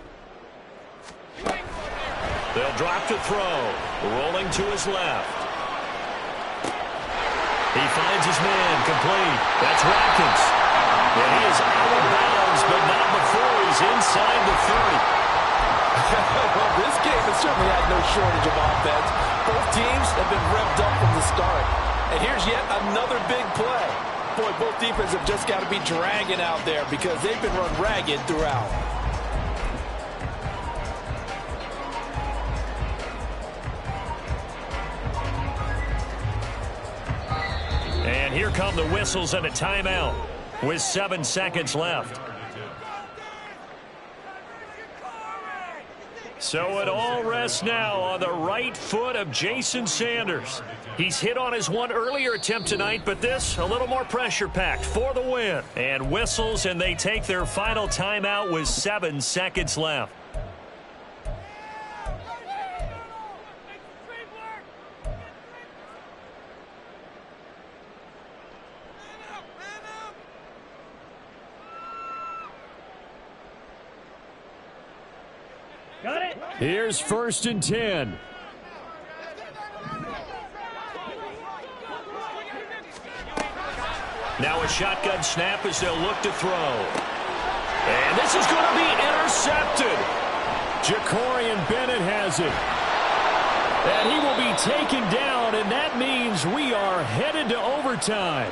They'll drop to throw. Rolling to his left. He finds his man, complete. That's Watkins. And he is out of bounds, but not before he's inside the 30. Well, this game has certainly had no shortage of offense. Both teams have been revved up from the start. And here's yet another big play. Boy, both defenses have just got to be dragging out there because they've been run ragged throughout. And here come the whistles and a timeout with 7 seconds left. So it all rests now on the right foot of Jason Sanders. He's hit on his one earlier attempt tonight, but this a little more pressure-packed for the win. And whistles, and they take their final timeout with 7 seconds left. Got it. Here's 1st and 10. Now a shotgun snap as they'll look to throw. And this is going to be intercepted. Jacorian Bennett has it. And he will be taken down, and that means we are headed to overtime.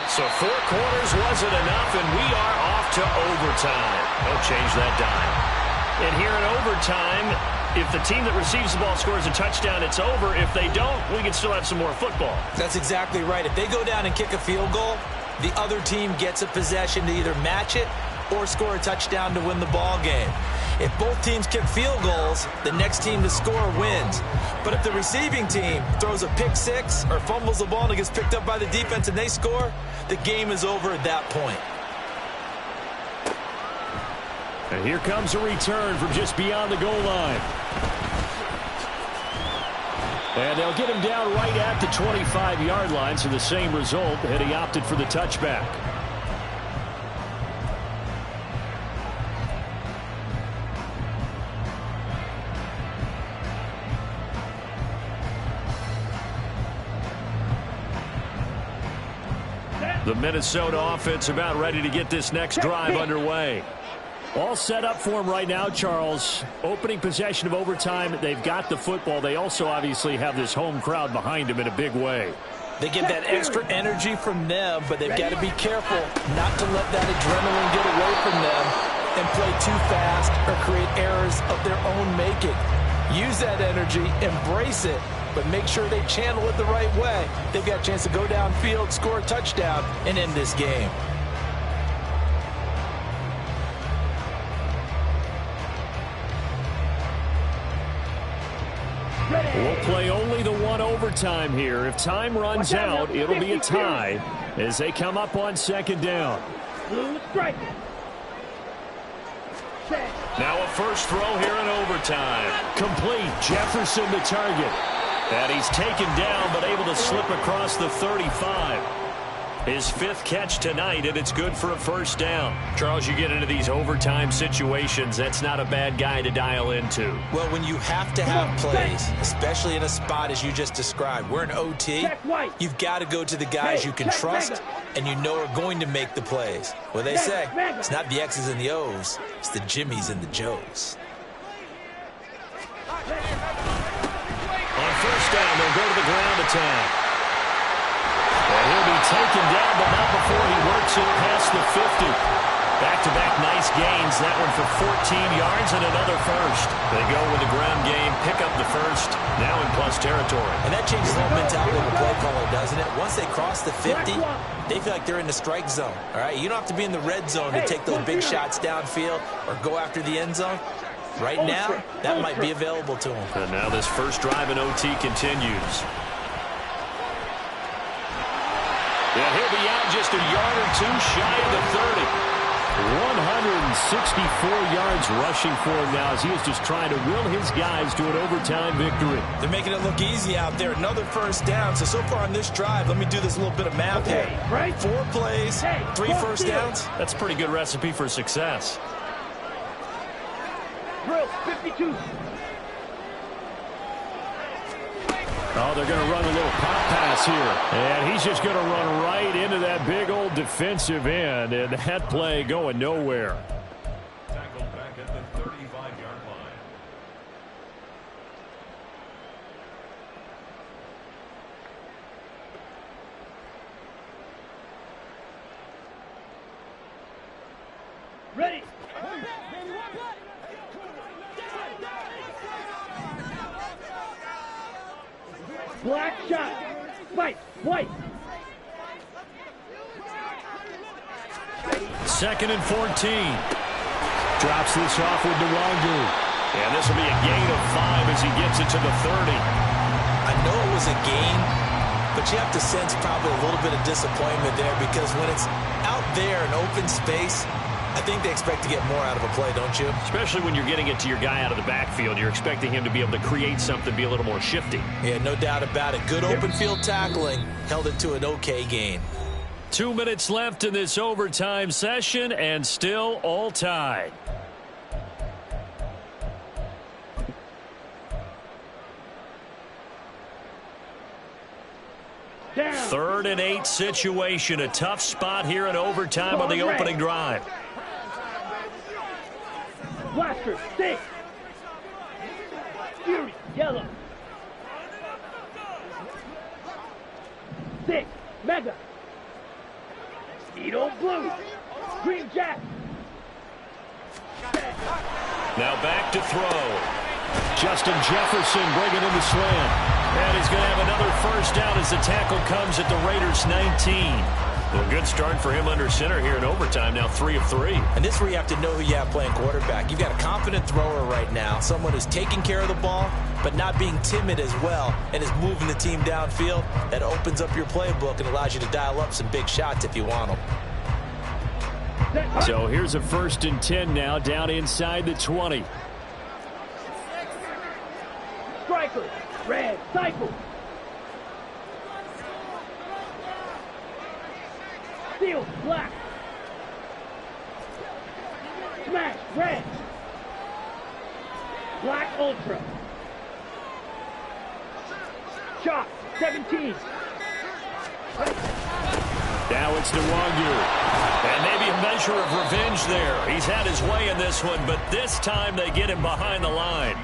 So 4 quarters wasn't enough, and we are off to overtime. Don't change that dime. And here in overtime, if the team that receives the ball scores a touchdown, it's over. If they don't, we can still have some more football. That's exactly right. If they go down and kick a field goal, the other team gets a possession to either match it or score a touchdown to win the ball game. If both teams kick field goals, the next team to score wins. But if the receiving team throws a pick six or fumbles the ball and it gets picked up by the defense and they score, the game is over at that point. And here comes a return from just beyond the goal line. And they'll get him down right at the 25-yard line, so the same result, and he opted for the touchback. The Minnesota offense about ready to get this next drive underway. All set up for him right now, Charles. Opening possession of overtime. They've got the football. They also obviously have this home crowd behind them in a big way. They get that extra energy from them, but they've got to be careful not to let that adrenaline get away from them and play too fast or create errors of their own making. Use that energy, embrace it, but make sure they channel it the right way. They've got a chance to go downfield, score a touchdown, and end this game. We'll play only the one overtime here. If time runs out, it'll be a tie as they come up on second down. Now a first throw here in overtime. Complete. Jefferson the target. And he's taken down but able to slip across the 35. His 5th catch tonight, and it's good for a first down. Charles, you get into these overtime situations, that's not a bad guy to dial into. Well, when you have to have plays, especially in a spot as you just described, we're in OT, you've got to go to the guys you can trust and you know are going to make the plays. Well, they say, it's not the X's and the O's, it's the Jimmies and the Joes. On first down, they'll go to the ground attack. And he'll be taken down, but not before he works it past the 50. Back-to-back nice gains. That one for 14 yards and another first. They go with the ground game, pick up the first, now in plus territory. And that changes the whole mentality of the play caller, doesn't it? Once they cross the 50, they feel like they're in the strike zone. All right, you don't have to be in the red zone to take those big shots downfield or go after the end zone. Right now, that might be available to them. And now this first drive in OT continues. Yeah, he'll be out just a yard or two shy of the 30. 164 yards rushing for him now as he is just trying to will his guys to an overtime victory. They're making it look easy out there. Another first down. So far on this drive, let me do this little bit of math here. 4 plays, 3 first downs. That's a pretty good recipe for success. Drill 52. Oh, they're going to run a little pop pass here. And he's just going to run right into that big old defensive end. And that play going nowhere. Tackled back at the 35-yard line. Ready. Black shot. Fight. White. 2nd and 14. Drops this off with Nwangu. And this will be a gain of 5 as he gets it to the 30. I know it was a gain, but you have to sense probably a little bit of disappointment there because when it's out there in open space, I think they expect to get more out of a play, don't you? Especially when you're getting it to your guy out of the backfield. You're expecting him to be able to create something, be a little more shifty. Yeah, no doubt about it. Good open field tackling. Held it to an okay gain. 2 minutes left in this overtime session and still all tied. Down. 3rd and 8 situation. A tough spot here in overtime on the opening drive. Blaster. 6. Fury. Yellow. 6. Mega. Edo Blue. Green Jack. Now back to throw. Justin Jefferson bringing in the slant. And he's going to have another first down as the tackle comes at the Raiders' 19. Well, good start for him under center here in overtime. Now 3 of 3. And this is where you have to know who you have playing quarterback. You've got a confident thrower right now, someone who's taking care of the ball, but not being timid as well, and is moving the team downfield. That opens up your playbook and allows you to dial up some big shots if you want them. So here's a 1st and 10 now, down inside the 20. Striker. Red. Cycle. Steel. Black. Smash. Red. Black Ultra. Chop. 17. Now it's Nwangu. And maybe a measure of revenge there. He's had his way in this one, but this time they get him behind the line.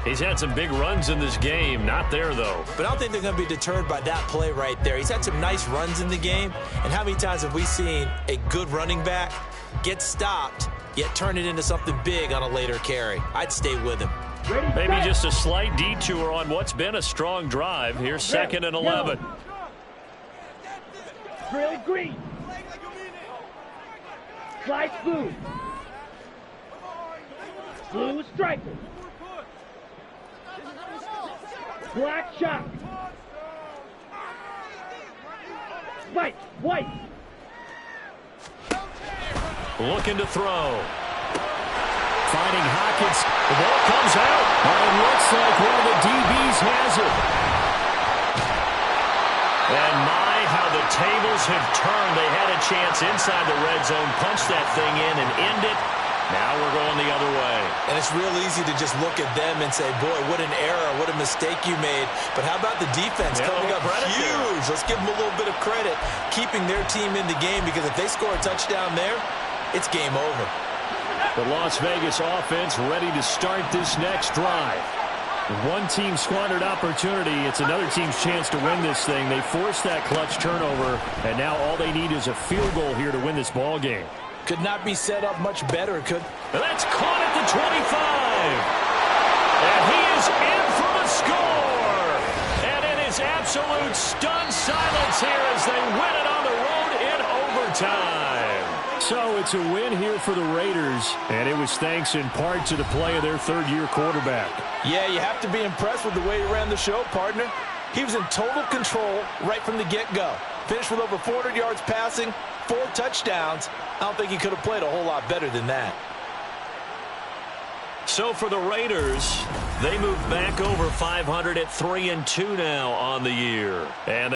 He's had some big runs in this game. Not there, though. But I don't think they're going to be deterred by that play right there. He's had some nice runs in the game. And how many times have we seen a good running back get stopped, yet turn it into something big on a later carry? I'd stay with him. Ready, Maybe set. just a slight detour on what's been a strong drive. Here's 2nd and 11. Drill green. Slice blue. Blue striker. Black shot. Spike. White. Looking to throw. Finding Hawkins. The ball comes out. And it looks like one of the DBs has it. And my, how the tables have turned. They had a chance inside the red zone, punch that thing in and end it. Now we're going the other way. And it's real easy to just look at them and say, boy, what an error, what a mistake you made. But how about the defense coming up huge? Let's give them a little bit of credit, keeping their team in the game, because if they score a touchdown there, it's game over. The Las Vegas offense ready to start this next drive. One team squandered opportunity. It's another team's chance to win this thing. They forced that clutch turnover, and now all they need is a field goal here to win this ball game. Could not be set up much better. That's caught at the 25. And he is in for points here as they win it on the road in overtime. So it's a win here for the Raiders, and it was thanks in part to the play of their third-year quarterback. Yeah, you have to be impressed with the way he ran the show, partner. He was in total control right from the get-go. Finished with over 400 yards passing, 4 touchdowns. I don't think he could have played a whole lot better than that. So for the Raiders, they move back over 500 at 3-2 now on the year. And